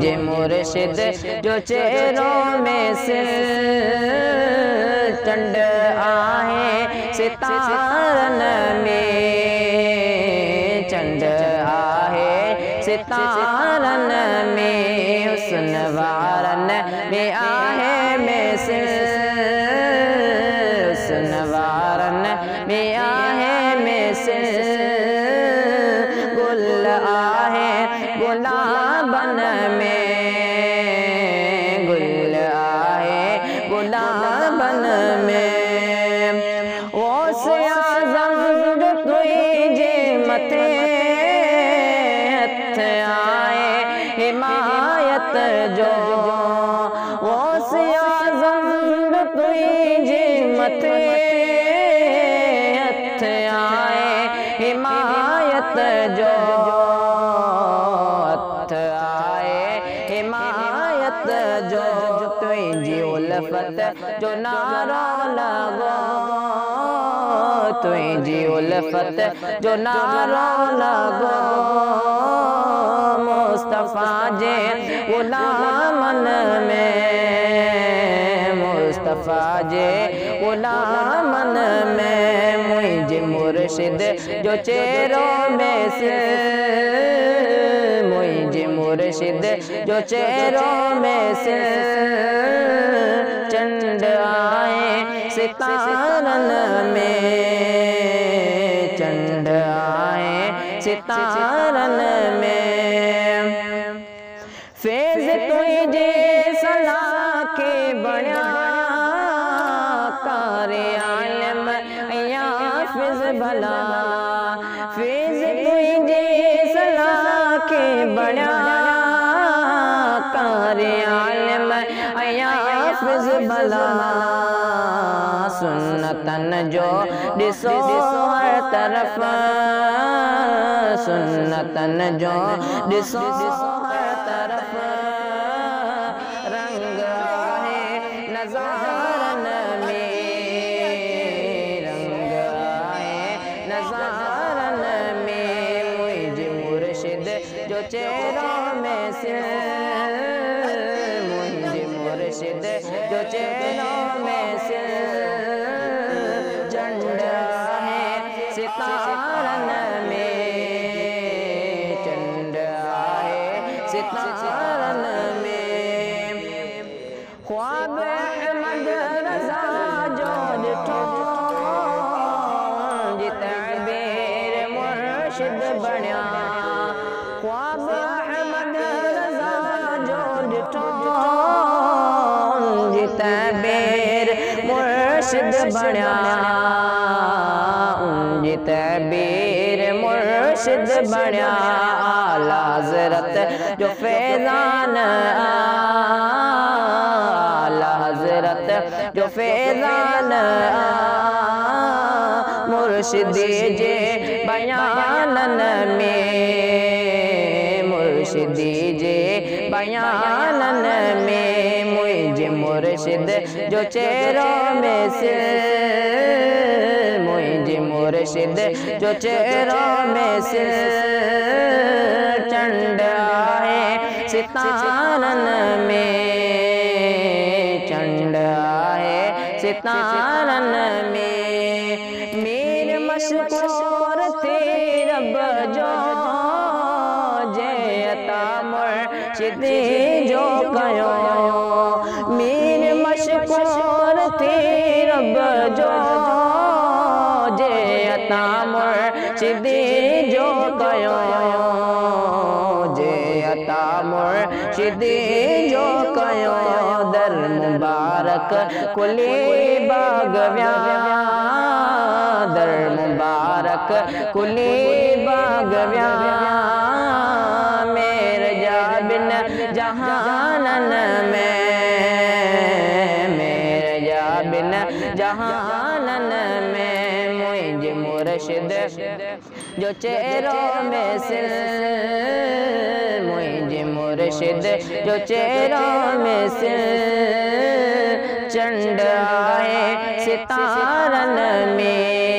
मुझे मुर्शिद जो चेहरों में से चंड आहे सितारन में, चंड आहे सितारन में, हुस्न वारन में आहे में से, हुस्न वारन में आहे में से, गुल आहे गुलाबन में, गुल आहे गुलाबन में, वो से आज़म तुझे मथे हथ आए हिमायत जो, वो से आज़म तुझे मथे हथ आए हिमायत जो, हथ आए हिमायत जो, तुझी उल्फत जो नारा लगो, तुझी उल्फत जो नारा लगो, मुस्तफा जे गुलामन में, मुस्तफा जे गुलामन में, मुझे मुर्शिद जो चेहरों में से, मुझे मुर्शिद जो चेहरों में से, चंड आए सितारन में, चंड आए सितारन में, फैज़ तुझे सलाह के बड़ा कारे आलम याफिज़ भला, फैज़ तुझे सलाह के बड़ा कारे आलम याफिज़ भला, सुन्नतन जो दिसो हर तरफ, सुन्नतन जो दिसो हर तरफ, रंग आहे नज़ारन में, रंग आहे नज़ारन में, मुझे मुर्शिद जो चेहरों में से, मुझे मुर्शिद जो चेहरों में से, चंड आहे सितारन में, चंड आहे सितारन में, ख्वाब अहमद रज़ा जो ॾिठो जितबीर मुर्शिद बणिया, ख्वाब अहमद रज़ा जो ॾिठो जितबीर मुर्शिद बणिया, जितबीर मुर्शिद बणिया, आला हज़रत जो फैज़ान, आला हज़रत जो फैज़ान, मुर्शिदी जे बयानन में, मुर्शिदी जे बयानन में, मुझे मुर्शिद जो चेहरों में से, मुझे मुर्शिद जो चेहरों में से, चंड आए सितारन में, चंड आए सितारन में, मीर मशकूर थे रब जो जे अता मुर्शिदी जो कयो, मीर मशकूर थे रब जो जे अता मुर्शिदी जो कयो, जे अता मुर्शिदी जो कयो, दर मुबारक खुली बाग व्या, दर मुबारक खुली बाग व्या, मेरे जाबिन जहानन में, मेरे जाबिन जहानन में, मुझे मुर्शिद जो चेहरों में से, मुझे मुर्शिद जो चेहरों में से, चंड आए सितारन में,